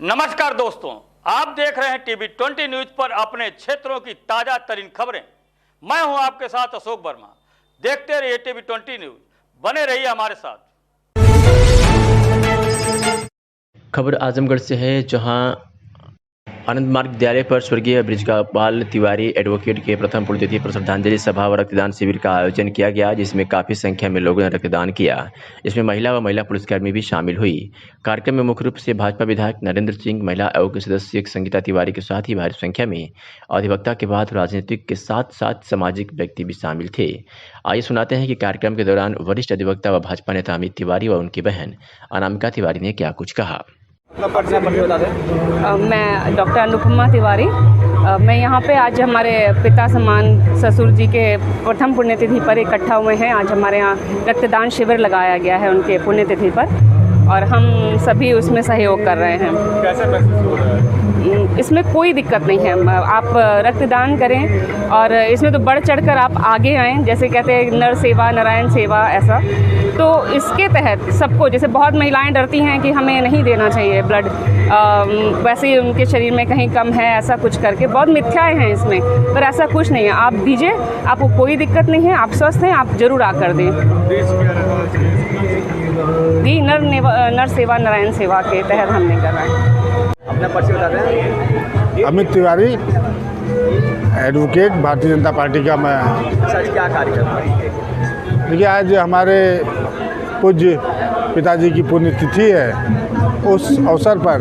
नमस्कार दोस्तों, आप देख रहे हैं टीवी 20 न्यूज पर अपने क्षेत्रों की ताजा तरीन खबरें। मैं हूं आपके साथ अशोक वर्मा। देखते रहिए टीवी 20 न्यूज, बने रहिए हमारे साथ। खबर आजमगढ़ से है, जहां आनंद मार्ग विद्यालय पर स्वर्गीय बृजगोपाल तिवारी एडवोकेट के प्रथम पुण्यतिथि पर श्रद्धांजलि सभा व रक्तदान शिविर का आयोजन किया गया, जिसमें काफ़ी संख्या में लोगों ने रक्तदान किया। इसमें महिला पुलिसकर्मी भी शामिल हुई। कार्यक्रम में मुख्य रूप से भाजपा विधायक नरेंद्र सिंह, महिला आयोग के सदस्य संगीता तिवारी के साथ ही भारी संख्या में अधिवक्ता के बाद राजनीतिक के साथ साथ सामाजिक व्यक्ति भी शामिल थे। आइए सुनाते हैं कि कार्यक्रम के दौरान वरिष्ठ अधिवक्ता व भाजपा नेता अमित तिवारी व उनकी बहन अनामिका तिवारी ने क्या कुछ कहा। मैं डॉक्टर अनुपमा तिवारी। मैं यहाँ पे आज हमारे पिता समान ससुर जी के प्रथम पुण्यतिथि पर इकट्ठा हुए हैं। आज हमारे यहाँ रक्तदान शिविर लगाया गया है उनके पुण्यतिथि पर, और हम सभी उसमें सहयोग कर रहे हैं। कैसा महसूस हो रहा है? इसमें कोई दिक्कत नहीं है, आप रक्तदान करें और इसमें तो बढ़ चढ़कर आप आगे आएँ। जैसे कहते हैं नर सेवा नारायण सेवा, ऐसा तो इसके तहत सबको, जैसे बहुत महिलाएं डरती हैं कि हमें नहीं देना चाहिए ब्लड, वैसे ही उनके शरीर में कहीं कम है, ऐसा कुछ करके बहुत मिथ्याएं हैं इसमें, पर ऐसा कुछ नहीं है। आप दीजिए, आपको कोई दिक्कत नहीं है, आप स्वस्थ हैं, आप जरूर आकर दें। जी, नर सेवा नारायण सेवा के तहत हमने करा है। अपना परिचय बता दें। अमित तिवारी एडवोकेट, भारतीय जनता पार्टी का मैं। सर, क्या कार्यक्रम? देखिए, आज हमारे पूज्य पिताजी की पुण्यतिथि है। उस अवसर पर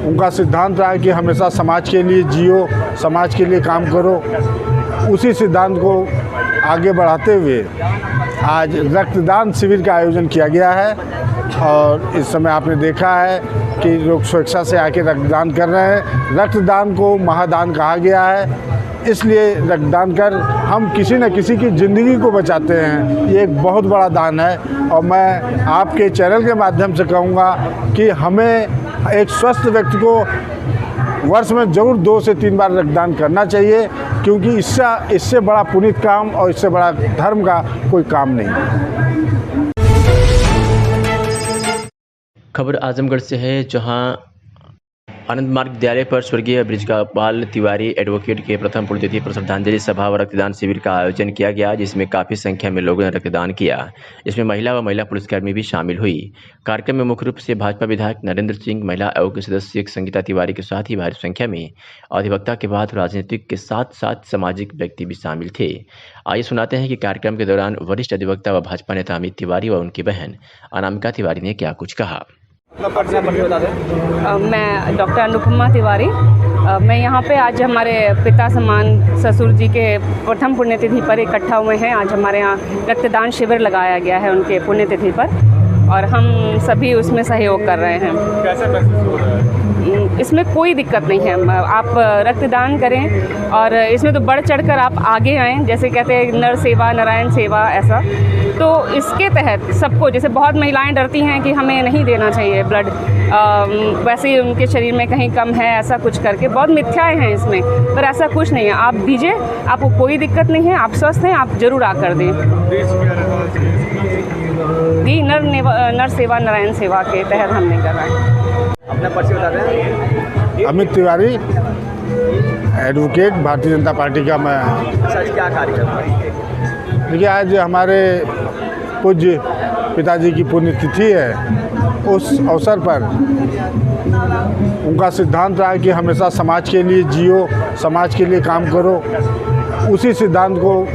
उनका सिद्धांत रहा है कि हमेशा समाज के लिए जियो, समाज के लिए काम करो। उसी सिद्धांत को आगे बढ़ाते हुए आज रक्तदान शिविर का आयोजन किया गया है, और इस समय आपने देखा है कि लोग स्वेच्छा से आके रक्तदान कर रहे हैं। रक्तदान को महादान कहा गया है, इसलिए रक्तदान कर हम किसी न किसी की ज़िंदगी को बचाते हैं। ये एक बहुत बड़ा दान है, और मैं आपके चैनल के माध्यम से कहूँगा कि हमें एक स्वस्थ व्यक्ति को वर्ष में ज़रूर 2 से 3 बार रक्तदान करना चाहिए, क्योंकि इससे बड़ा पुनीत काम और इससे बड़ा धर्म का कोई काम नहीं है। खबर आजमगढ़ से है, जहां आनंद मार्ग विद्यालय पर स्वर्गीय बृजगोपाल तिवारी एडवोकेट के प्रथम पुण्यतिथि पर श्रद्धांजलि सभा व रक्तदान शिविर का आयोजन किया गया, जिसमें काफ़ी संख्या में लोगों ने रक्तदान किया। इसमें महिला पुलिसकर्मी भी शामिल हुई। कार्यक्रम में मुख्य रूप से भाजपा विधायक नरेंद्र सिंह, महिला आयोग के सदस्य संगीता तिवारी के साथ ही भारी संख्या में अधिवक्ता के बाद राजनीतिक के साथ साथ सामाजिक व्यक्ति भी शामिल थे। आइए सुनाते हैं कि कार्यक्रम के दौरान वरिष्ठ अधिवक्ता व भाजपा नेता अमित तिवारी व उनकी बहन अनामिका तिवारी ने क्या कुछ कहा। मैं डॉक्टर अनुपमा तिवारी। मैं यहाँ पे आज हमारे पिता समान ससुर जी के प्रथम पुण्यतिथि पर इकट्ठा हुए हैं। आज हमारे यहाँ रक्तदान शिविर लगाया गया है उनके पुण्यतिथि पर, और हम सभी उसमें सहयोग कर रहे हैं। कैसा महसूस हो रहा है? इसमें कोई दिक्कत नहीं है, आप रक्तदान करें और इसमें तो बढ़ चढ़कर आप आगे आएँ। जैसे कहते हैं नर सेवा नारायण सेवा, ऐसा तो इसके तहत सबको, जैसे बहुत महिलाएं डरती हैं कि हमें नहीं देना चाहिए ब्लड, वैसे ही उनके शरीर में कहीं कम है, ऐसा कुछ करके बहुत मिथ्याएं हैं इसमें, पर ऐसा कुछ नहीं है। आप दीजिए, आपको कोई दिक्कत नहीं है, आप स्वस्थ हैं, आप जरूर आकर दें। जी, नर सेवा नारायण सेवा के तहत हमने करा है। अपना परिचय बता दें। अमित तिवारी एडवोकेट, भारतीय जनता पार्टी का मैं। सर, क्या कार्यक्रम? देखिए, आज हमारे पूज्य पिताजी की पुण्यतिथि है। उस अवसर पर उनका सिद्धांत रहा है कि हमेशा समाज के लिए जियो, समाज के लिए काम करो। उसी सिद्धांत को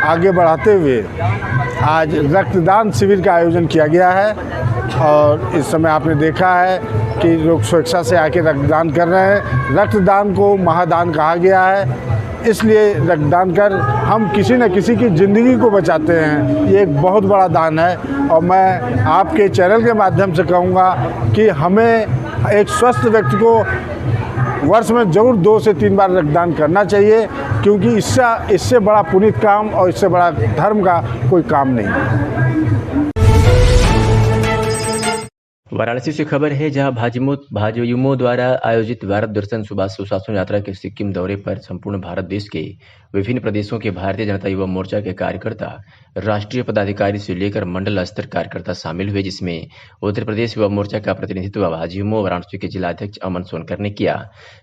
आगे बढ़ाते हुए आज रक्तदान शिविर का आयोजन किया गया है, और इस समय आपने देखा है कि लोग स्वेच्छा से आके रक्तदान कर रहे हैं। रक्तदान को महादान कहा गया है, इसलिए रक्तदान कर हम किसी न किसी की ज़िंदगी को बचाते हैं। ये एक बहुत बड़ा दान है, और मैं आपके चैनल के माध्यम से कहूँगा कि हमें एक स्वस्थ व्यक्ति को वर्ष में ज़रूर 2 से 3 बार रक्तदान करना चाहिए, क्योंकि इससे बड़ा पुनीत काम और इससे बड़ा धर्म का कोई काम नहीं है। वाराणसी से खबर है, जहां भाजयुमो द्वारा आयोजित भारत दर्शन सुशासन यात्रा के सिक्किम दौरे पर संपूर्ण भारत देश के विभिन्न प्रदेशों के भारतीय जनता युवा मोर्चा के कार्यकर्ता, राष्ट्रीय पदाधिकारी से लेकर मंडल स्तर कार्यकर्ता शामिल हुए, जिसमें उत्तर प्रदेश युवा मोर्चा का प्रतिनिधित्व भाजयुमो वाराणसी के जिलाध्यक्ष अमन सोनकर ने किया।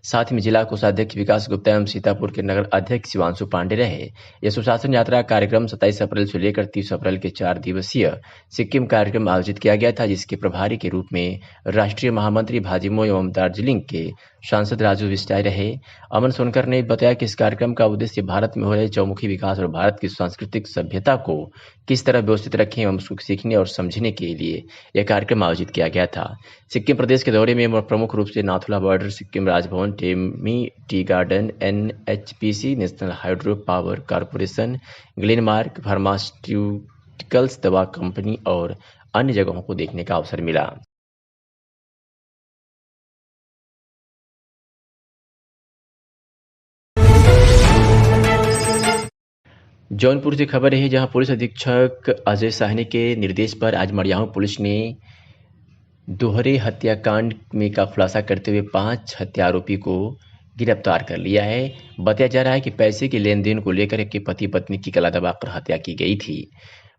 साथ ही में जिला कोषाध्यक्ष विकास गुप्ता एवं सीतापुर के नगर अध्यक्ष शिवांशु पांडे रहे। यह सुशासन यात्रा कार्यक्रम 27 अप्रैल से लेकर 30 अप्रैल के 4 दिवसीय सिक्किम कार्यक्रम आयोजित किया गया था, जिसके प्रभारी के रूप में राष्ट्रीय महामंत्री भाजयुमो एवं दार्जिलिंग के सांसद राजू बिष्टाई रहे। अमन सोनकर ने बताया कि इस कार्यक्रम का उद्देश्य भारत में हो रहे चौमुखी विकास और भारत की सांस्कृतिक सभ्यता को किस तरह व्यवस्थित रखें एवं उसको सीखने और समझने के लिए यह कार्यक्रम आयोजित किया गया था। सिक्किम प्रदेश के दौरे में प्रमुख रूप से Nathula border, Sikkim Raj Bhavan, Temi tea garden, NHPC, national hydro power corporation, Glenmark pharmaceuticals दवा कंपनी और अन्य जगहों को देखने का अवसर मिला। जौनपुर से खबर है, जहां पुलिस अधीक्षक अजय साहनी के निर्देश पर आज मड़ियाहू पुलिस ने दोहरे हत्याकांड में का खुलासा करते हुए 5 हत्या आरोपी को गिरफ्तार कर लिया है। बताया जा रहा है कि पैसे के लेन देन को लेकर के पति पत्नी की गला दबाकर हत्या की गई थी।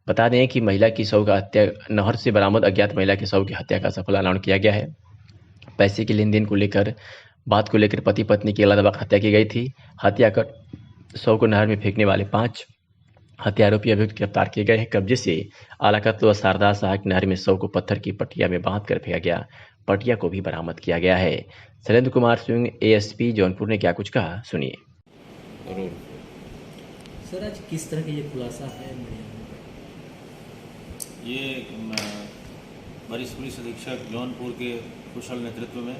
बता दें कि महिला की शव का हत्या नहर से बरामद अज्ञात महिला के शव की हत्या का सफल ऐलान किया गया है। पैसे के लेन देन को लेकर बात को लेकर पति पत्नी की गला दबाकर हत्या की गई थी। हत्या कर शव को नहर में फेंकने वाले 5 हत्या आरोपी अभियुक्त गिरफ्तार किए गए हैं। कब्जे से आलाकत व शारदा सहायक नहर में शव को पत्थर की पटिया में बांध कर फेंका गया। पटिया को भी बरामद किया गया है। शैलेंद्र कुमार सिंह ASP जौनपुर ने क्या कुछ कहा, सुनिए। सर, आज किस तरह का ये खुलासा है? ये वरिष्ठ पुलिस अधीक्षक जौनपुर के कुशल नेतृत्व में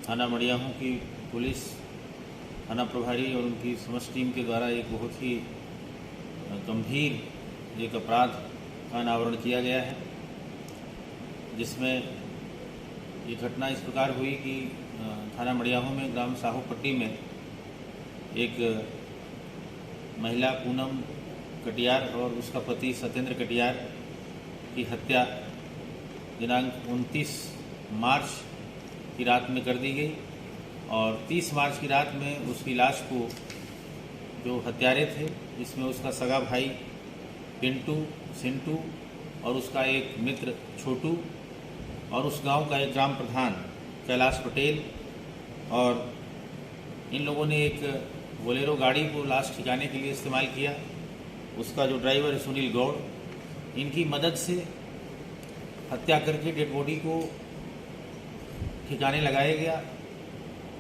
थाना मड़ियाहू की पुलिस, थाना प्रभारी और उनकी समस्त टीम के द्वारा एक बहुत ही गंभीर एक अपराध का अनावरण किया गया है, जिसमें ये घटना इस प्रकार हुई कि थाना मड़ियाहू में ग्राम साहूपट्टी में एक महिला पूनम कटियार और उसका पति सत्येंद्र कटियार की हत्या दिनांक 29 मार्च की रात में कर दी गई और 30 मार्च की रात में उसकी लाश को जो हत्यारे थे, इसमें उसका सगा भाई पिंटू, सिंटू और उसका एक मित्र छोटू और उस गांव का एक ग्राम प्रधान कैलाश पटेल, और इन लोगों ने एक बोलेरो गाड़ी को लाश ठिकाने के लिए इस्तेमाल किया। उसका जो ड्राइवर है सुनील गौड़, इनकी मदद से हत्या करके डेड बॉडी को ठिकाने लगाया गया।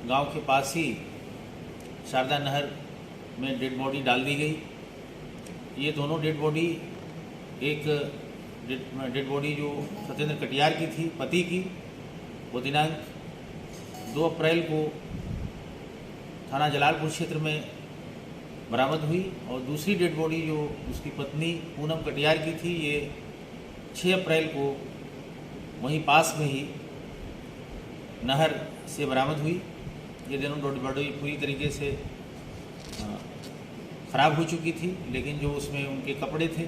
गांव के पास ही शारदा नहर में डेड बॉडी डाल दी गई। ये दोनों डेड बॉडी, एक डेड बॉडी जो सत्येंद्र कटियार की थी, पति की, वो दिनांक 2 अप्रैल को थाना जलालपुर क्षेत्र में बरामद हुई और दूसरी डेड बॉडी जो उसकी पत्नी पूनम कटियार की थी, ये 6 अप्रैल को वहीं पास में ही नहर से बरामद हुई। ये दोनों डेड बॉडी पूरी तरीके से ख़राब हो चुकी थी, लेकिन जो उसमें उनके कपड़े थे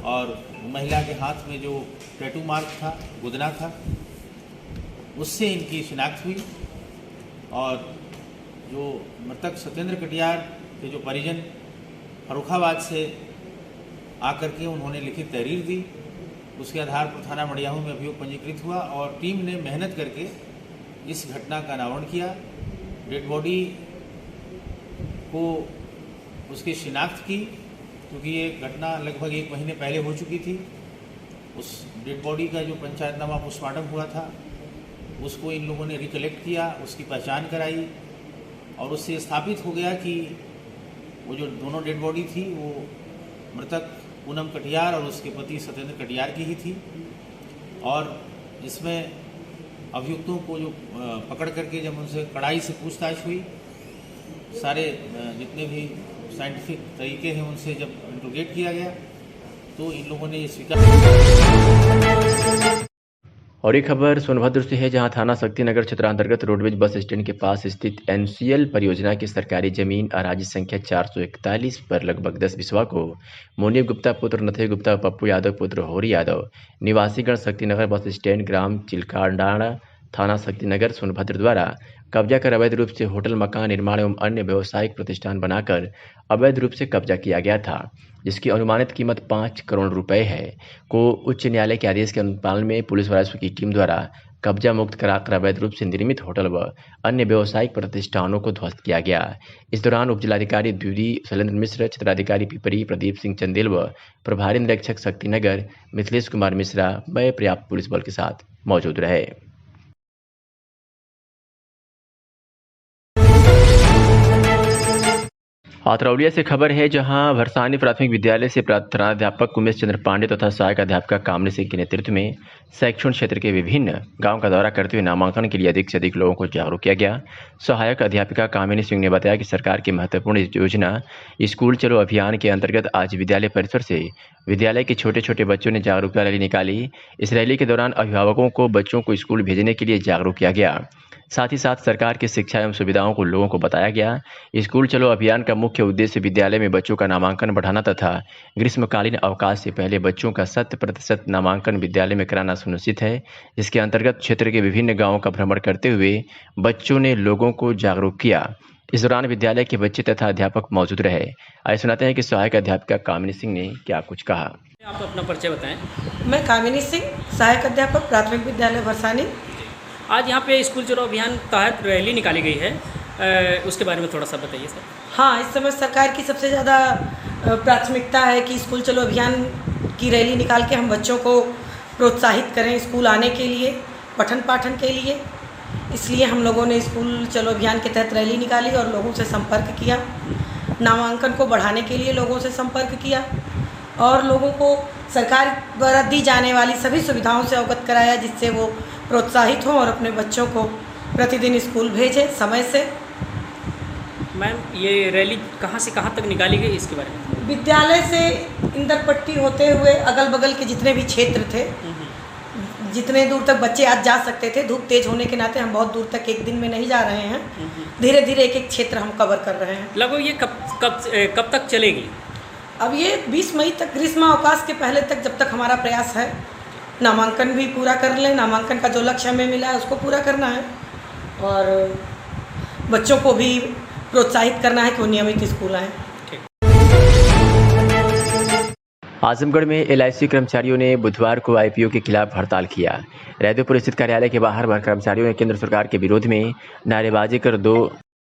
और महिला के हाथ में जो टैटू मार्क था, गुदना था, उससे इनकी शिनाख्त हुई। और जो मृतक सत्येंद्र कटियार के जो परिजन फर्रुखाबाद से आकर के उन्होंने लिखित तहरीर दी, उसके आधार पर थाना मड़ियाहू में अभियोग पंजीकृत हुआ और टीम ने मेहनत करके इस घटना का अनावरण किया। डेड बॉडी को उसकी शिनाख्त की, क्योंकि ये घटना लगभग 1 महीने पहले हो चुकी थी। उस डेड बॉडी का जो पंचायतनामा पोस्टमार्टम हुआ था, उसको इन लोगों ने रिकलेक्ट किया, उसकी पहचान कराई और उससे स्थापित हो गया कि वो जो दोनों डेड बॉडी थी वो मृतक पूनम कटियार और उसके पति सत्येंद्र कटियार की ही थी। और इसमें अभियुक्तों को जो पकड़ करके जब उनसे कड़ाई से पूछताछ हुई, सारे जितने भी साइंटिफिक तरीके हैं उनसे जब इंट्रोगेट किया गया, तो इन लोगों ने ये स्वीकार। और एक खबर सोनभद्र से है, जहां थाना शक्तिनगर क्षेत्रांतर्गत रोडवेज बस स्टैंड के पास स्थित NCL परियोजना की सरकारी जमीन अराजी संख्या 441 पर लगभग 10 बिस्वा को मुनीब गुप्ता पुत्र नथे गुप्ता, पप्पू यादव पुत्र होरी यादव, निवासीगण शक्तिनगर बस स्टैंड, ग्राम चिलकाडाना, थाना शक्तिनगर, सोनभद्र द्वारा कब्जा कर अवैध रूप से होटल, मकान निर्माण एवं अन्य व्यावसायिक प्रतिष्ठान बनाकर अवैध रूप से कब्जा किया गया था, जिसकी अनुमानित कीमत 5 करोड़ रुपए है, को उच्च न्यायालय के आदेश के अनुपालन में पुलिस राजस्व की टीम द्वारा कब्जा मुक्त कराकर अवैध रूप से निर्मित होटल व अन्य व्यावसायिक प्रतिष्ठानों को ध्वस्त किया गया। इस दौरान उपजिलाधिकारी द्विवेदी शैलेंद्र मिश्र, क्षेत्राधिकारी पिपरी प्रदीप सिंह चंदेल व प्रभारी निरीक्षक शक्तिनगर मिथिलेश कुमार मिश्रा व पर्याप्त पुलिस बल के साथ मौजूद रहे। आतरौलिया से खबर है, जहां भरसानी प्राथमिक विद्यालय से प्रधानाध्यापक उमेश चंद्र पांडे तथा सहायक अध्यापिका कामनी सिंह के नेतृत्व में शैक्षणिक क्षेत्र के विभिन्न गांव का दौरा करते हुए नामांकन के लिए अधिक से अधिक लोगों को जागरूक किया गया। सहायक अध्यापिका कामिनी सिंह ने बताया कि सरकार की महत्वपूर्ण योजना स्कूल चलो अभियान के अंतर्गत आज विद्यालय परिसर से विद्यालय के छोटे छोटे बच्चों ने जागरूकता रैली निकाली। इस रैली के दौरान अभिभावकों को बच्चों को स्कूल भेजने के लिए जागरूक किया गया। साथ ही साथ सरकार की शिक्षा एवं सुविधाओं को लोगों को बताया गया। स्कूल चलो अभियान का मुख्य उद्देश्य विद्यालय में बच्चों का नामांकन बढ़ाना तथा ग्रीष्मकालीन अवकाश से पहले बच्चों का 100% नामांकन विद्यालय में कराना सुनिश्चित है, जिसके अंतर्गत क्षेत्र के विभिन्न गांवों का भ्रमण करते हुए बच्चों ने लोगों को जागरूक किया। इस दौरान विद्यालय के बच्चे तथा अध्यापक मौजूद रहे। आइए सुनाते हैं कि सहायक अध्यापिका कामिनी सिंह ने क्या कुछ कहा। आप अपना परिचय बताएं। मैं कामिनी सिंह, सहायक अध्यापक प्राथमिक विद्यालय भरसानी। आज यहाँ पे स्कूल चलो अभियान तहत रैली निकाली गई है, उसके बारे में थोड़ा सा बताइए सर। हाँ, इस समय सरकार की सबसे ज़्यादा प्राथमिकता है कि स्कूल चलो अभियान की रैली निकाल के हम बच्चों को प्रोत्साहित करें स्कूल आने के लिए, पठन पाठन के लिए। इसलिए हम लोगों ने स्कूल चलो अभियान के तहत रैली निकाली और लोगों से संपर्क किया, नामांकन को बढ़ाने के लिए लोगों से संपर्क किया और लोगों को सरकार द्वारा दी जाने वाली सभी सुविधाओं से अवगत कराया, जिससे वो प्रोत्साहित हों और अपने बच्चों को प्रतिदिन स्कूल भेजें समय से। मैम, ये रैली कहाँ से कहाँ तक निकाली गई, इसके बारे में? विद्यालय से इंदरपट्टी होते हुए अगल बगल के जितने भी क्षेत्र थे, जितने दूर तक बच्चे आज जा सकते थे। धूप तेज होने के नाते हम बहुत दूर तक एक दिन में नहीं जा रहे हैं, धीरे धीरे एक एक क्षेत्र हम कवर कर रहे हैं। लगभग ये कब तक चलेगी? अब ये 20 मई तक, ग्रीष्म अवकाश के पहले तक, जब तक हमारा प्रयास है नामांकन भी पूरा कर लें। नामांकन का जो लक्ष्य हमें मिला है उसको पूरा करना है और बच्चों को भी प्रोत्साहित करना है कि वो नियमित स्कूल आएँ। आजमगढ़ में LIC कर्मचारियों ने बुधवार को IPO के खिलाफ हड़ताल किया। रैदोपुर स्थित कार्यालय के बाहर कर्मचारियों ने केंद्र सरकार के विरोध में नारेबाजी कर 2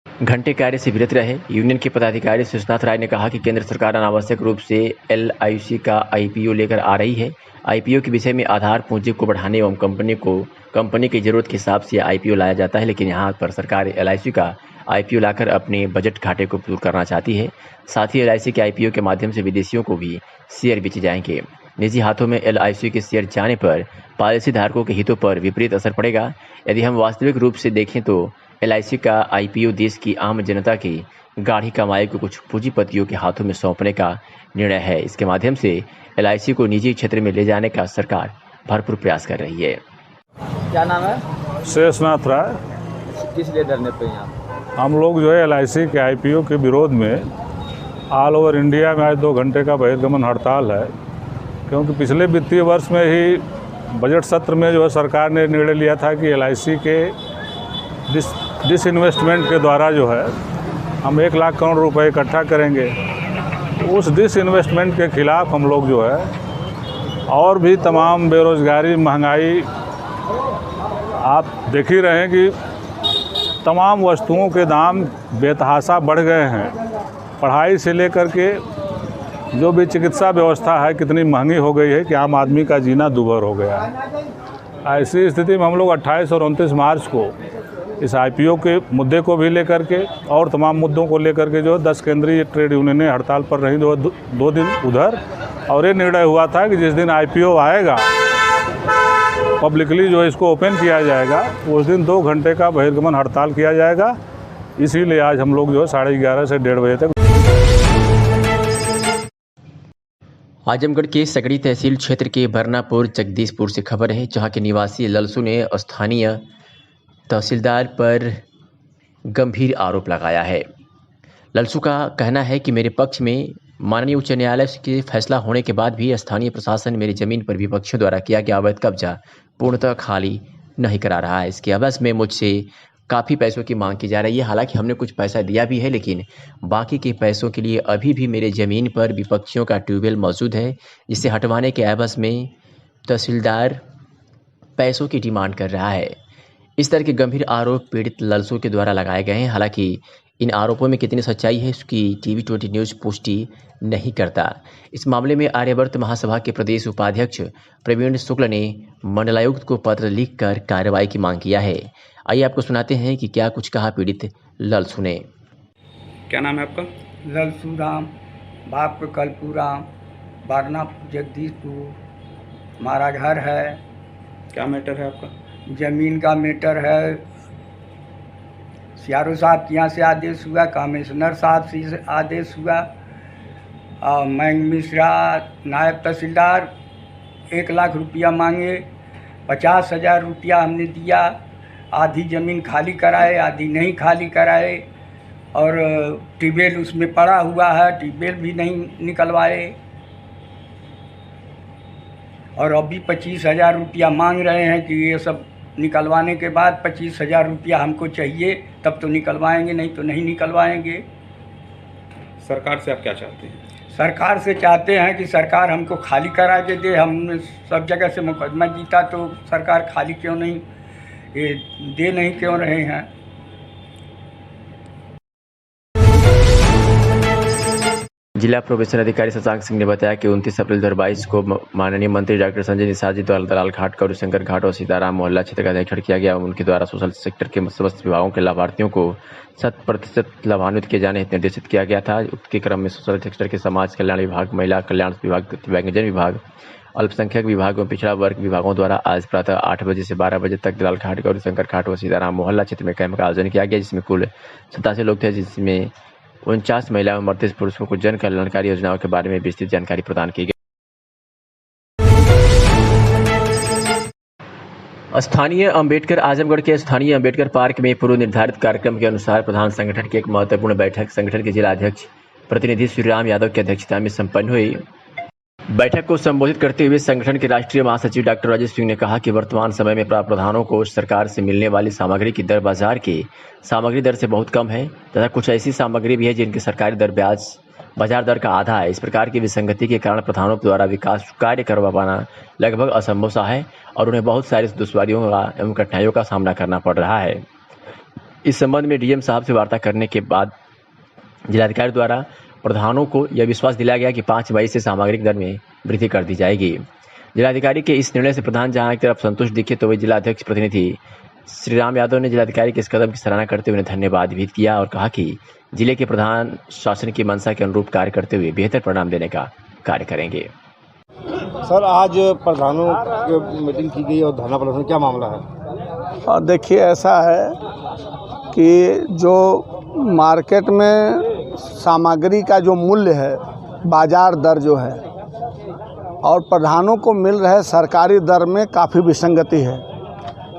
घंटे कार्य से विरत रहे। यूनियन के पदाधिकारी सुषनाथ राय ने कहा कि केंद्र सरकार अनावश्यक रूप से LIC का IPO लेकर आ रही है। IPO के विषय में आधार पूंजी को बढ़ाने एवं कंपनी की जरूरत के हिसाब से IPO लाया जाता है, लेकिन यहाँ पर सरकार LIC का IPO लाकर अपने बजट घाटे को दूर करना चाहती है। साथ ही LIC के IPO के माध्यम से विदेशियों को भी शेयर बेचे जाएंगे। निजी हाथों में LIC के शेयर जाने पर पॉलिसी धारकों के हितों पर विपरीत असर पड़ेगा। यदि हम वास्तविक रूप से देखें तो LIC का IPO देश की आम जनता की गाढ़ी कमाई को कुछ पूंजीपतियों के हाथों में सौंपने का निर्णय है। इसके माध्यम से LIC को निजी क्षेत्र में ले जाने का सरकार भरपूर प्रयास कर रही है। क्या नाम है? शेषनाथ राय। किस लिए धरने पे यहाँ? हम लोग जो है LIC के IPO के विरोध में ऑल ओवर इंडिया में आज 2 घंटे का बहिर्गमन हड़ताल है, क्योंकि पिछले वित्तीय वर्ष में ही बजट सत्र में जो है सरकार ने निर्णय लिया था कि LIC के डिसइन्वेस्टमेंट के द्वारा जो है हम 1 लाख करोड़ रुपए इकट्ठा करेंगे। उस डिसइन्वेस्टमेंट के खिलाफ हम लोग जो है और भी तमाम बेरोजगारी, महंगाई, आप देख ही रहे हैं कि तमाम वस्तुओं के दाम बेतहाशा बढ़ गए हैं। पढ़ाई से लेकर के जो भी चिकित्सा व्यवस्था है कितनी महंगी हो गई है कि आम आदमी का जीना दूभर हो गया है। ऐसी स्थिति में हम लोग 28 और 29 मार्च को इस IPO के मुद्दे को भी लेकर के और तमाम मुद्दों को लेकर के जो 10 केंद्रीय ट्रेड यूनियनें हड़ताल पर रहीं 2 दिन उधर, और ये निर्णय हुआ था कि जिस दिन IPO आएगा पब्लिकली जो इसको ओपन किया जाएगा, उस दिन 2 घंटे का बहिर्गमन हड़ताल किया जाएगा। इसीलिए आज हम लोग जो है 11:30 से 1:30 बजे तक। आजमगढ़ के सकड़ी तहसील क्षेत्र के बरनापुर जगदीशपुर से खबर है, जहां के निवासी ललसू ने स्थानीय तहसीलदार पर गंभीर आरोप लगाया है। ललसू का कहना है कि मेरे पक्ष में माननीय उच्च न्यायालय के फैसला होने के बाद भी स्थानीय प्रशासन मेरी जमीन पर विपक्षियों द्वारा किया गया अवैध कब्जा पूर्णतः खाली नहीं करा रहा है। इसके अवध में मुझसे काफ़ी पैसों की मांग की जा रही है। हालांकि हमने कुछ पैसा दिया भी है, लेकिन बाकी के पैसों के लिए अभी भी मेरे ज़मीन पर विपक्षियों का ट्यूबवेल मौजूद है, जिसे हटवाने के एवज में तहसीलदार पैसों की डिमांड कर रहा है। इस तरह के गंभीर आरोप पीड़ित ललसों के द्वारा लगाए गए हैं। हालांकि इन आरोपों में कितनी सच्चाई है, इसकी TV20 न्यूज़ पुष्टि नहीं करता। इस मामले में आर्यवर्त महासभा के प्रदेश उपाध्यक्ष प्रवीण शुक्ल ने मंडलायुक्त को पत्र लिखकर कार्रवाई की मांग किया है। आइए आपको सुनाते हैं कि क्या कुछ कहा पीड़ित ललसू ने। क्या नाम है आपका? ललसू राम, बाप कलपुराम, बारना जगदीशपुर, हमारा घर है। क्या मैटर है आपका? ज़मीन का मैटर है। सीआरओ साहब के यहाँ से आदेश हुआ, कमिश्नर साहब से आदेश हुआ, मैंग मिश्रा नायब तहसीलदार 1 लाख रुपया मांगे, 50,000 रुपया हमने दिया। आधी ज़मीन खाली कराए, आधी नहीं खाली कराए, और ट्यूबवेल उसमें पड़ा हुआ है, ट्यूबवेल भी नहीं निकलवाए, और अभी 25,000 रुपया मांग रहे हैं कि ये सब निकलवाने के बाद 25,000 रुपया हमको चाहिए, तब तो निकलवाएंगे, नहीं तो नहीं निकलवाएंगे। सरकार से आप क्या चाहते हैं? सरकार से चाहते हैं कि सरकार हमको खाली करा के दे। हमने सब जगह से मुकदमा जीता, तो सरकार खाली क्यों नहीं दे नहीं क्यों रहे हैं। जिला प्रोबेशन अधिकारी शशांक सिंह ने बताया कि 29 अप्रैल 2022 को माननीय मंत्री डॉक्टर संजय निषाद जी द्वारा दलाल घाट, गौरीशंकर घाट और सीताराम मोहल्ला क्षेत्र का निरीक्षण किया गया। उनके द्वारा सोशल सेक्टर के समस्त विभागों के लाभार्थियों को 100% लाभान्वित किए जाने हेतु निर्देशित किया गया था। उसके क्रम में सोशल सेक्टर के समाज कल्याण विभाग, महिला कल्याण विभाग, दिव्यांगजन विभाग, अल्पसंख्यक विभाग एवं पिछड़ा वर्ग विभागों द्वारा आज प्रातः 8 बजे से 12 बजे तक दलाल घाट, गौरीशंकर घाट और सीताराम मोहल्ला क्षेत्र में कैंप का आयोजन किया गया, जिसमें कुल 87 लोग थे, जिसमें 49 महिला एवं 38 पुरुषों को जन कल्याणकारी योजनाओं के बारे में विस्तृत जानकारी प्रदान की गई। स्थानीय अंबेडकर आजमगढ़ के स्थानीय अंबेडकर पार्क में पूर्व निर्धारित कार्यक्रम के अनुसार प्रधान संगठन की एक महत्वपूर्ण बैठक संगठन के जिला अध्यक्ष प्रतिनिधि श्रीराम यादव की अध्यक्षता में संपन्न हुई। बैठक को संबोधित करते हुए संगठन के राष्ट्रीय महासचिव डॉक्टर राजेश सिंह ने कहा कि वर्तमान समय में प्रावधानों को सरकार से मिलने वाली सामग्री की दर बाजार की सामग्री दर से बहुत कम है तथा कुछ ऐसी सामग्री भी है जिनकी सरकारी दर ब्याज बाजार दर का आधा है। इस प्रकार की विसंगति के कारण प्रधानों द्वारा विकास कार्य करवा पाना लगभग असंभव सा है और उन्हें बहुत सारी दुश्वारियों का एवं कठिनाइयों का सामना करना पड़ रहा है। इस संबंध में डीएम साहब से वार्ता करने के बाद जिलाधिकारी द्वारा प्रधानों को यह विश्वास दिलाया गया कि 5 मई से सामग्रिक दर में वृद्धि कर दी जाएगी। जिलाधिकारी के इस निर्णय से प्रधान जहां एक तरफ संतुष्ट दिखे, तो वही जिलाध्यक्ष प्रतिनिधि श्रीराम यादव ने जिलाधिकारी के इस कदम की सराहना करते हुए धन्यवाद भी किया और कहा कि जिले के प्रधान शासन की मंशा के अनुरूप कार्य करते हुए बेहतर परिणाम देने का कार्य करेंगे। सर, आज प्रधानों की मीटिंग की गई और धरना प्रदर्शन, क्या मामला है? देखिए, ऐसा है कि जो मार्केट में सामग्री का जो मूल्य है, बाजार दर जो है, और प्रधानों को मिल रहे सरकारी दर में काफ़ी विसंगति है।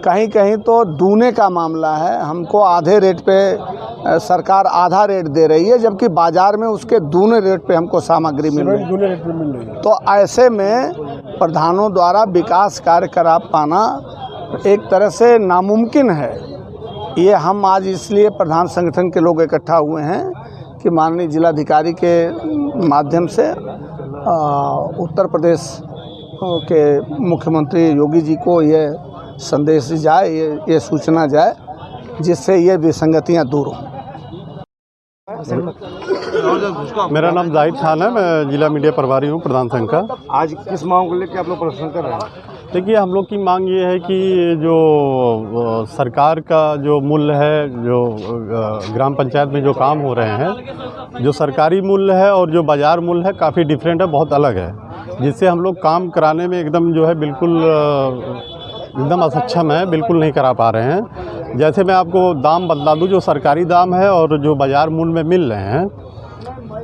कहीं कहीं तो दूने का मामला है, हमको आधे रेट पे सरकार आधा रेट दे रही है, जबकि बाजार में उसके दूने रेट पे हमको सामग्री मिल रही है। तो ऐसे में प्रधानों द्वारा विकास कार्य करा पाना एक तरह से नामुमकिन है। ये हम आज इसलिए प्रधान संगठन के लोग इकट्ठा हुए हैं कि माननीय जिलाधिकारी के माध्यम से उत्तर प्रदेश के मुख्यमंत्री योगी जी को ये संदेश जाए, ये सूचना जाए, जिससे ये विसंगतियां दूर हों। मेरा नाम जाहिद खान है, मैं जिला मीडिया प्रभारी हूँ प्रधान संघ का। आज किस मांग को लेकर आप लोग प्रदर्शन कर रहे हैं? देखिए, हम लोग की मांग ये है कि जो सरकार का जो मूल्य है, जो ग्राम पंचायत में जो काम हो रहे हैं, जो सरकारी मूल्य है और जो बाज़ार मूल्य है काफ़ी डिफरेंट है, बहुत अलग है, जिससे हम लोग काम कराने में एकदम जो है बिल्कुल एकदम असक्षम है, बिल्कुल नहीं करा पा रहे हैं। जैसे मैं आपको दाम बतला दूं, जो सरकारी दाम है और जो बाज़ार मूल्य में मिल रहे हैं,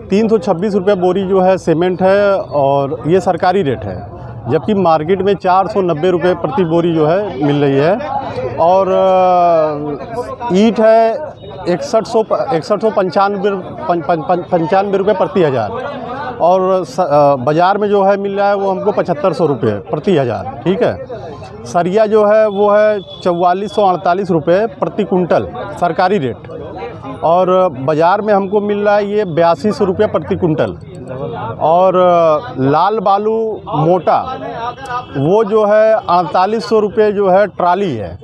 326 रुपये बोरी जो है सीमेंट है और ये सरकारी रेट है। जबकि मार्केट में 490 रुपये प्रति बोरी जो है मिल रही है। और ईंट है 6195 रुपये प्रति हज़ार, और बाज़ार में जो है मिल रहा है वो हमको 7500 रुपये प्रति हज़ार। ठीक है। सरिया जो है वो है 4448 रुपये प्रति कुंटल सरकारी रेट, और बाज़ार में हमको मिल रहा है ये 8200 रुपये प्रति कुंटल। और लाल बालू मोटा वो जो है 4800 रुपये जो है ट्राली है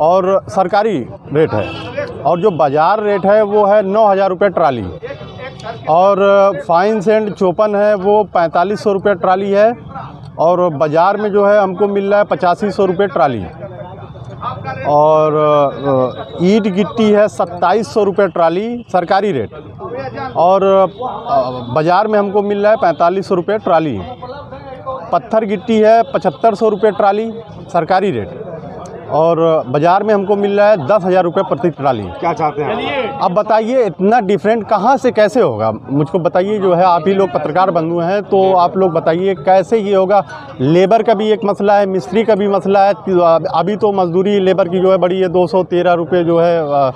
और सरकारी रेट है, और जो बाज़ार रेट है वो है 9000 रुपये ट्राली। और फाइन सैंड चोपन है वो 4500 रुपये ट्राली है, और बाज़ार में जो है हमको मिल रहा है 8500 रुपये ट्राली। और ईंट गिट्टी है 2700 रुपये ट्राली सरकारी रेट, और बाज़ार में हमको मिल रहा है 4500 रुपये ट्राली। पत्थर गिट्टी है 7500 रुपये ट्राली सरकारी रेट, और बाज़ार में हमको मिल रहा है 10,000 रुपये प्रति ट्राली। क्या चाहते हैं अब बताइए इतना डिफरेंट कहाँ से कैसे होगा, मुझको बताइए। जो है आप ही लोग पत्रकार बंधु हैं, तो आप लोग बताइए कैसे ये होगा। लेबर का भी एक मसला है, मिस्त्री का भी मसला है। अभी तो मजदूरी लेबर की जो है बड़ी है, 213 रुपये जो है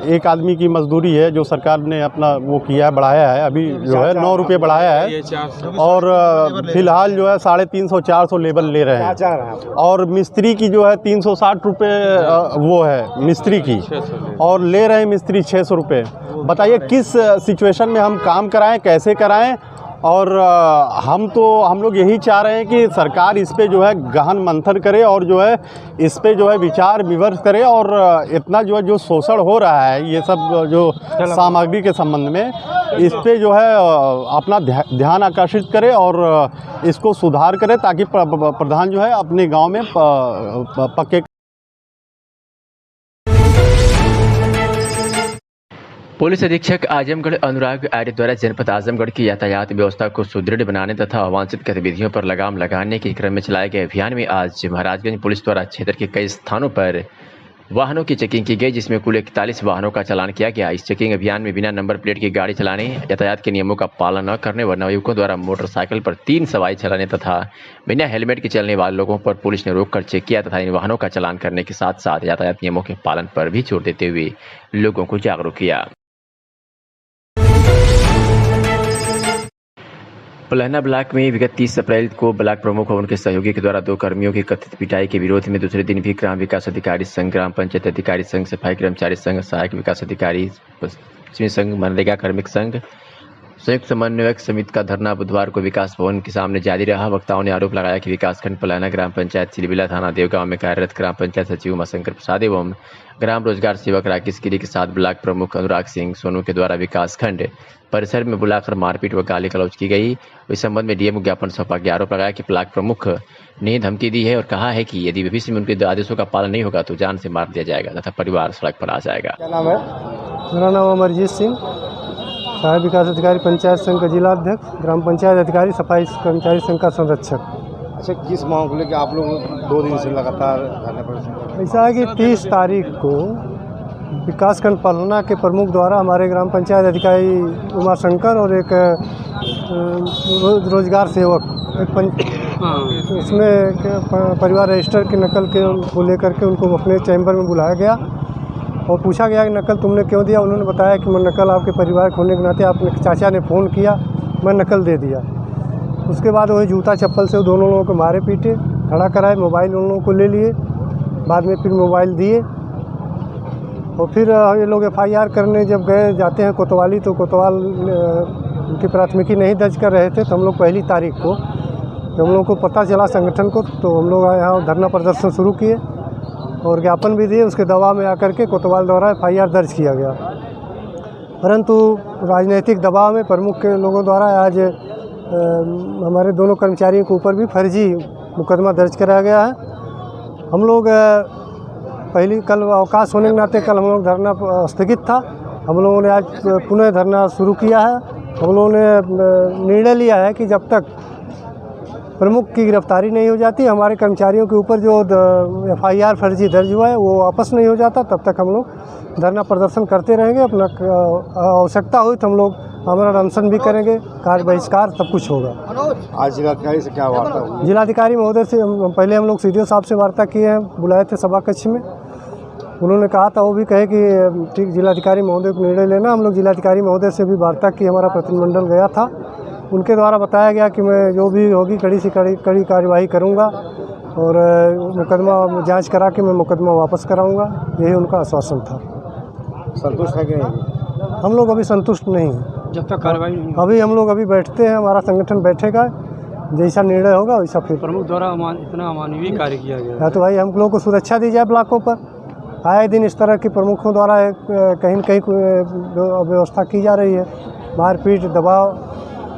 एक आदमी की मजदूरी है, जो सरकार ने अपना वो किया है, बढ़ाया है। अभी जो है 9 रुपये बढ़ाया है, और फिलहाल जो है 350-400 लेबर ले रहे हैं। और मिस्त्री की जो है 360 रुपये वो है मिस्त्री की, और ले रहे हैं मिस्त्री 600 रुपये। बताइए किस सिचुएशन में हम काम कराएं, कैसे कराएं। और हम लोग यही चाह रहे हैं कि सरकार इस पे जो है गहन मंथन करे, और जो है इस पे जो है विचार विमर्श करे, और इतना जो है जो शोषण हो रहा है ये सब जो सामग्री के संबंध में, इस पे जो है अपना ध्यान आकर्षित करे और इसको सुधार करे, ताकि प्रधान जो है अपने गांव में पक्के। पुलिस अधीक्षक आजमगढ़ अनुराग आर्य द्वारा जनपद आजमगढ़ की यातायात व्यवस्था को सुदृढ़ बनाने तथा अवांछित गतिविधियों पर लगाम लगाने के क्रम में चलाए गए अभियान में आज महाराजगंज पुलिस द्वारा क्षेत्र के कई स्थानों पर वाहनों की चेकिंग की गई, जिसमें कुल 41 वाहनों का चालान किया गया। इस चेकिंग अभियान में बिना नंबर प्लेट की गाड़ी चलाने, यातायात के नियमों का पालन न करने व नवयुवकों द्वारा मोटरसाइकिल पर 3 सवारी चलाने तथा बिना हेलमेट के चलने वाले लोगों पर पुलिस ने रोककर चेक किया तथा इन वाहनों का चालान करने के साथ साथ यातायात नियमों के पालन पर भी जोर देते हुए लोगों को जागरूक किया। पलहना ब्लॉक में विगत 30 अप्रैल को ब्लॉक प्रमुख और उनके सहयोगी के द्वारा 2 कर्मियों की कथित पिटाई के विरोध में दूसरे दिन भी ग्राम विकास अधिकारी संघ, ग्राम पंचायत अधिकारी संघ, सफाई कर्मचारी संघ, सहायक विकास अधिकारी संघ, मनरेगा कार्मिक संघ, संयुक्त समन्वयक समिति का धरना बुधवार को विकास भवन के सामने जारी रहा। वक्ताओं ने आरोप लगाया कि विकासखंड पलहना ग्राम पंचायत सिलबिला थाना देवगांव में कार्यरत ग्राम पंचायत सचिव उमाशंकर प्रसाद एवं ग्राम रोजगार सेवक राकेश गिरी के साथ ब्लॉक प्रमुख अनुराग सिंह सोनू के द्वारा विकासखंड परिसर में बुलाकर मारपीट व गाली गलौज की गई। इस संबंध में डीएम ज्ञापन सौंपा गया। आरोप लगाया कि ब्लॉक प्रमुख ने धमकी दी है और कहा है कि यदि भविष्य में उनके आदेशों का पालन नहीं होगा तो जान से मार दिया जाएगा तथा परिवार सड़क पर आ जाएगा। क्या नाम है? मेरा नाम अमरजीत सिंह, सहायक विकास अधिकारी पंचायत संघ का जिला अध्यक्ष, ग्राम पंचायत अधिकारी सफाई कर्मचारी संघ का संरक्षक। अच्छा, किस मांग को लेकर आप लोग 2 दिन से लगातार धरने पर? ऐसा है कि 30 तारीख को विकासखंड पलहना के प्रमुख द्वारा हमारे ग्राम पंचायत अधिकारी उमाशंकर और एक रोजगार सेवक इसमें परिवार रजिस्टर की नकल के को लेकर के उनको अपने चैम्बर में बुलाया गया और पूछा गया कि नकल तुमने क्यों दिया। उन्होंने बताया कि मैं नकल आपके परिवार के होने के नाते आपने चाचा ने फ़ोन किया, मैं नकल दे दिया। उसके बाद वही जूता चप्पल से दोनों लोगों को मारे पीटे, खड़ा कराए, मोबाइल उन लोगों को ले लिए, बाद में फिर मोबाइल दिए। और फिर ये लोग FIR करने जब जाते हैं कोतवाली, तो कोतवाल उनकी प्राथमिकी नहीं दर्ज कर रहे थे। तो हम लोग 1 तारीख को जब हम लोग को पता चला संगठन को, तो हम लोग यहाँ धरना प्रदर्शन शुरू किए और ज्ञापन भी दिए। उसके दबाव में आकर के कोतवाल द्वारा FIR दर्ज किया गया, परंतु राजनीतिक दबाव में प्रमुख के लोगों द्वारा आज हमारे दोनों कर्मचारियों के ऊपर भी फर्जी मुकदमा दर्ज कराया गया है। हम लोग कल अवकाश होने के नाते कल हम लोग धरना स्थगित था। हम लोगों ने आज पुनः धरना शुरू किया है। हम लोगों ने निर्णय लिया है कि जब तक प्रमुख की गिरफ्तारी नहीं हो जाती, हमारे कर्मचारियों के ऊपर जो FIR फर्जी दर्ज हुआ है वो वापस नहीं हो जाता, तब तक हम लोग धरना प्रदर्शन करते रहेंगे। अपना आवश्यकता हुई तो हम लोग हमारा अनशन भी करेंगे, कार्य बहिष्कार सब कुछ होगा। आज जिलाधिकारी से क्या वार्ता हुई? जिलाधिकारी महोदय से पहले हम लोग CDO साहब से वार्ता किए हैं, बुलाए थे सभा कक्ष में। उन्होंने कहा था, वो भी कहे कि ठीक जिलाधिकारी महोदय को निर्णय लेना। हम लोग जिलाधिकारी महोदय से भी वार्ता की, हमारा प्रतिनिधिमंडल गया था, उनके द्वारा बताया गया कि मैं जो भी होगी कड़ी से कड़ी कार्यवाही करूंगा और मुकदमा जांच करा के मैं मुकदमा वापस कराऊंगा, यही उनका आश्वासन था। संतुष्ट है कि नहीं? हम लोग अभी संतुष्ट नहीं हैं, जब तक कार्रवाई नहीं अभी हम लोग अभी बैठते हैं, हमारा संगठन बैठेगा, जैसा निर्णय होगा वैसा फिर। प्रमुख द्वारा इतना अमानवीय कार्य किया गया है तो भाई हम लोग को सुरक्षा दी जाए ब्लॉकों पर। आए दिन इस तरह के प्रमुखों द्वारा कहीं न कहीं व्यवस्था की जा रही है, मारपीट, दबाव,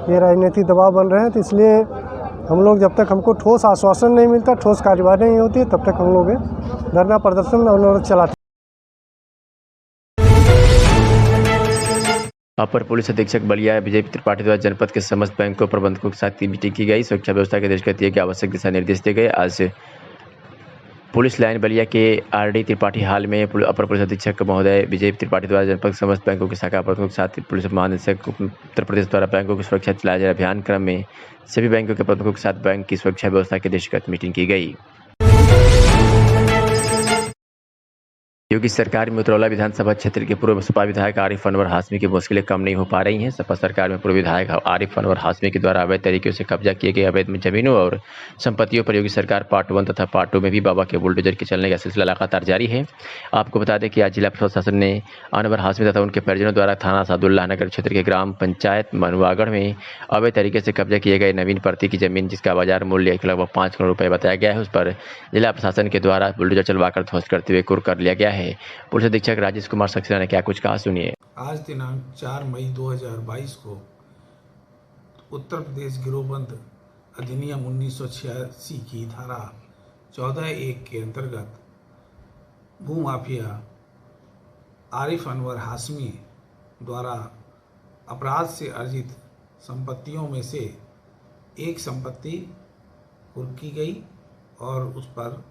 ये राजनीतिक दबाव बन रहे हैं। तो इसलिए हम लोग जब तक हमको ठोस आश्वासन नहीं मिलता, ठोस कार्यवाही नहीं होती, तब तक हम लोग धरना प्रदर्शन अवरोध चलाते। अपर पुलिस अधीक्षक बलिया विजय त्रिपाठी द्वारा जनपद के समस्त बैंकों प्रबंधकों के साथ मीटिंग की गई। सुरक्षा व्यवस्था के दृष्टि दिए गए आवश्यक दिशा निर्देश दिए गए। आज पुलिस लाइन बलिया के RD त्रिपाठी हाल में अपर पुलिस अधीक्षक महोदय विजय त्रिपाठी द्वारा जनपद समस्त बैंकों के शाखा प्रबंधकों के साथ पुलिस महानिदेशक उत्तर प्रदेश द्वारा बैंकों की सुरक्षा चलाए जा रहे अभियान क्रम में सभी बैंकों के प्रबंधकों के साथ बैंक की सुरक्षा व्यवस्था के दृष्टिगत मीटिंग की गई। योगी सरकार में उतरौला विधानसभा क्षेत्र के पूर्व सपा विधायक आरिफ अनवर हाशमी की मुश्किलें कम नहीं हो पा रही हैं। सपा सरकार में पूर्व विधायक आरिफ अनवर हाशमी के द्वारा अवैध तरीके से कब्जा किए गए अवैध जमीनों और संपत्तियों पर योगी सरकार पार्ट 1 तथा पार्ट 2 में भी बाबा के बुलडोजर के चलने का सिलसिला लगातार जारी है। आपको बता दें कि आज जिला प्रशासन ने अनवर हाशमी तथा उनके परिजनों द्वारा थाना सादुल्लाह नगर क्षेत्र के ग्राम पंचायत मनुआगढ़ में अवैध तरीके से कब्जा किए गए नवीन प्रति की जमीन, जिसका बाजार मूल्य लगभग 5 करोड़ रुपये बताया गया है, उस पर जिला प्रशासन के द्वारा बुलडोजर चलवाकर ध्वस्त करते हुए कुर्क कर लिया गया है। पुलिस अधीक्षक राजेश कुमार सक्सेना ने क्या कुछ कहा, सुनिए। आज दिनांक 4 मई 2022 को उत्तर प्रदेश गिरोहबंद अधिनियम 1986 की धारा 14(1) के अंतर्गत भूमाफिया आरिफ अनवर हाशमी द्वारा अपराध से अर्जित संपत्तियों में से एक संपत्ति कुर्क की गई और उस पर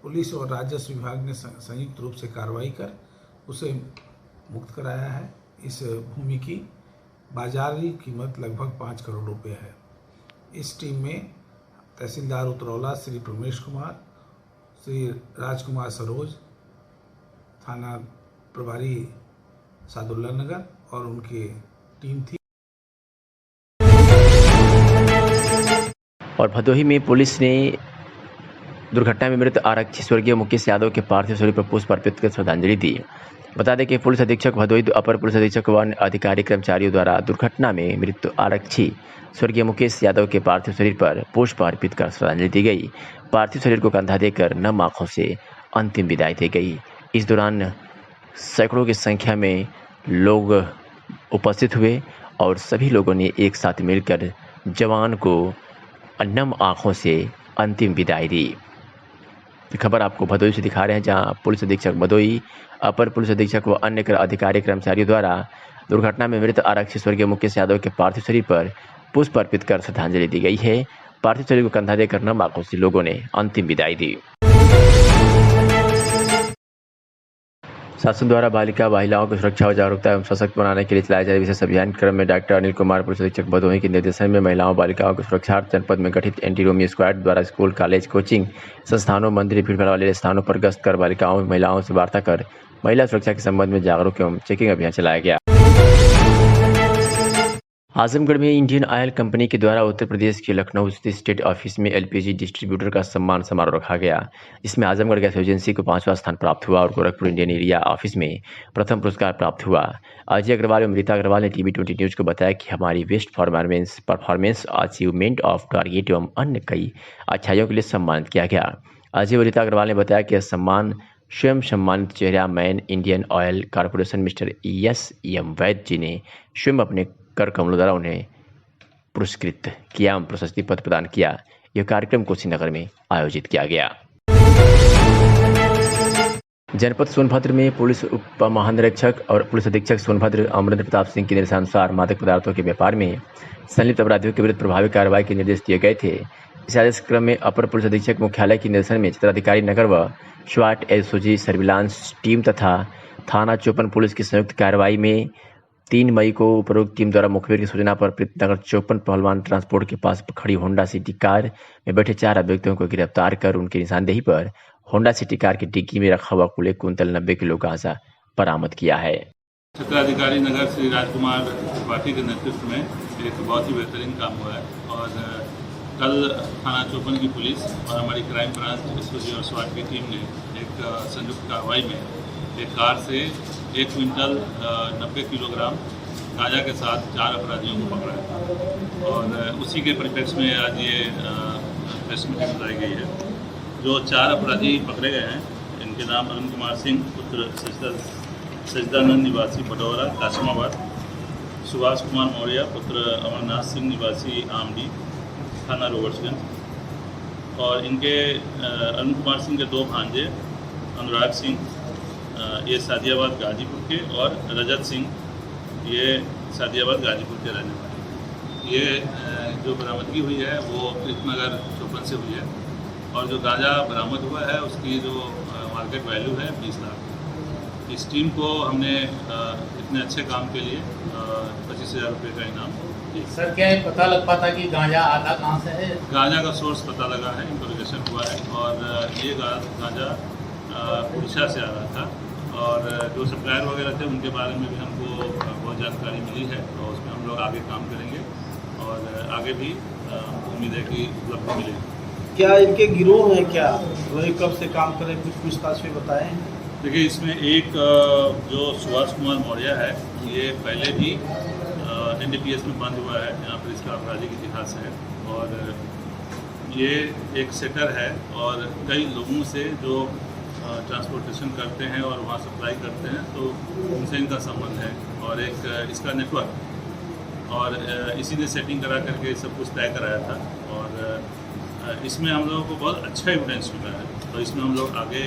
पुलिस और राजस्व विभाग ने संयुक्त रूप से कार्रवाई कर उसे मुक्त कराया है। इस भूमि की बाजारी कीमत लगभग 5 करोड़ रुपए है। इस टीम में तहसीलदार उतरौला श्री प्रमेश कुमार, श्री राजकुमार सरोज, थाना प्रभारी सादुल्ला नगर और उनकी टीम थी। और भदोही में पुलिस ने दुर्घटना में मृत आरक्षी स्वर्गीय मुकेश यादव के पार्थिव शरीर पर पुष्प अर्पित कर श्रद्धांजलि दी। बता दें कि पुलिस अधीक्षक भदोही अपर पुलिस अधीक्षक व अधिकारी कर्मचारियों द्वारा दुर्घटना में मृत आरक्षी स्वर्गीय मुकेश यादव के पार्थिव शरीर पर पुष्प अर्पित कर श्रद्धांजलि दी गई। पार्थिव शरीर को कंधा देकर नम आंखों से अंतिम विदाई दी गई। इस दौरान सैकड़ों की संख्या में लोग उपस्थित हुए और सभी लोगों ने एक साथ मिलकर जवान को नम आंखों से अंतिम विदाई दी। खबर आपको भदोही से दिखा रहे हैं, जहां पुलिस अधीक्षक भदोही, अपर पुलिस अधीक्षक व अन्य अधिकारी कर्मचारियों द्वारा दुर्घटना में मृत आरक्षी स्वर्गीय मुकेश यादव के पार्थिव शरीर पर पुष्प अर्पित कर श्रद्धांजलि दी गई है। पार्थिव शरीर को कंधा देकर नम आंखों से लोगों ने अंतिम विदाई दी। शासन द्वारा बालिका महिलाओं की सुरक्षा और जागरूकता एवं सशक्त बनाने के लिए चलाए जा रहे विशेष अभियान क्रम में डॉक्टर अनिल कुमार पुलिस अधीक्षक भदोही के निर्देशन में महिलाओं बालिकाओं की सुरक्षा जनपद में गठित एंटी रोमियो स्क्वाड द्वारा स्कूल, कॉलेज, कोचिंग संस्थानों, मंदिर, भीड़भाड़ वाले स्थानों पर गश्त कर बालिकाओं महिलाओं से वार्ता कर महिला सुरक्षा के संबंध में जागरूक एवं चेकिंग अभियान चलाया गया। आजमगढ़ में इंडियन ऑयल कंपनी के द्वारा उत्तर प्रदेश के लखनऊ स्थित स्टेट ऑफिस में LPG डिस्ट्रीब्यूटर का सम्मान समारोह रखा गया, जिसमें आजमगढ़ गैस एजेंसी को 5वां स्थान प्राप्त हुआ और गोरखपुर इंडियन एरिया ऑफिस में प्रथम पुरस्कार प्राप्त हुआ। अजय अग्रवाल और अमृता अग्रवाल ने TV20 न्यूज़ को बताया कि हमारी best performance achievement of target एवं अन्य कई अच्छाइयों के लिए सम्मानित किया गया। अजय और अमृता अग्रवाल ने बताया कि यह सम्मान स्वयं सम्मानित चेहरा man Indian oil corporation mister ES वैद्य जी ने स्वयं अपने कर कमलों द्वारा उन्हें पुरस्कृत किया एवं प्रशस्ति पत्र प्रदान किया। यह कार्यक्रम कुशीनगर में आयोजित किया गया। जनपद सोनभद्र में पुलिस उप महानिरीक्षक और पुलिस अधीक्षक सोनभद्र अमरेंद्र प्रताप सिंह के निर्देशानुसार मादक पदार्थों के व्यापार में संलिप्त अपराधियों के विरुद्ध प्रभावी कार्रवाई के निर्देश दिए गए थे। इस आदेश क्रम में अपर पुलिस अधीक्षक मुख्यालय के निर्देशन में क्षेत्राधिकारी नगर व स्वाट एसओजी सर्विलांस टीम तथा थाना चौपन पुलिस की संयुक्त कार्रवाई में 3 मई को उपरोक्त टीम द्वारा मुखबिर की सूचना पर नगर चौपन पहलवान ट्रांसपोर्ट के पास खड़ी होंडा सिटी कार में बैठे 4 अभियुक्तों को गिरफ्तार कर उनकी निशानदेही पर होंडा सिटी कार की डिग्गी में रखा हुआ कुल 1 कुंतल 90 किलो गांजा बरामद किया है। क्षेत्राधिकारी नगर श्री राजकुमार त्रिपाठी के नेतृत्व में एक बहुत ही बेहतरीन काम हुआ है और कल थाना चौपन की पुलिस और हमारी क्राइम ब्रांच एसओजी और स्वाट की टीम ने एक संयुक्त कार्रवाई में एक कार से 1 क्विंटल 90 किलोग्राम गांजा के साथ 4 अपराधियों को पकड़ा है और उसी के परिप्रेक्ष्य में आज ये प्रेस मीटिंग बुलाई गई है। जो 4 अपराधी पकड़े गए हैं इनके नाम अरुण कुमार सिंह पुत्र सजदानंद निवासी बडौरा कासिमाबाद, सुभाष कुमार मौर्य पुत्र अमरनाथ सिंह निवासी आमडी थाना रोबर्ट्सगंज और इनके अरुण कुमार सिंह के 2 भांजे अनुराग सिंह ये सादियाबाद गाजीपुर के और रजत सिंह ये सादियाबाद गाजीपुर के रहने वाले। ये जो बरामदगी हुई है वो कृष्णनगर चौपन से हुई है और जो गांजा बरामद हुआ है उसकी जो मार्केट वैल्यू है 20 लाख। इस टीम को हमने इतने अच्छे काम के लिए 25,000 रुपये का इनाम। सर क्या पता लग पाता कि गांजा आता कहाँ से है? गांजा का सोर्स पता लगा है, इंट्रोगेशन हुआ है और ये गांजा उड़ीसा से आ रहा था और जो सप्लायर वगैरह थे उनके बारे में भी हमको बहुत जानकारी मिली है और उसमें हम लोग आगे काम करेंगे और आगे भी उम्मीद है कि उपलब्धि मिलेगी। क्या इनके गिरोह है क्या? वही कब से काम करें कुछ पूछताछ में बताएं। देखिए इसमें एक जो सुभाष कुमार मौर्य है ये पहले भी NDPS में बंद हुआ है, यहाँ पर इसका आपराधिक इतिहास है और ये एक सेटर है और कई लोगों से जो ट्रांसपोर्टेशन करते हैं और वहाँ सप्लाई करते हैं तो उनसे इनका संबंध है और एक इसका नेटवर्क और इसी ने सेटिंग करा करके सब कुछ तय कराया था और इसमें हम लोगों को बहुत अच्छा एविडेंस मिला है तो इसमें हम लोग आगे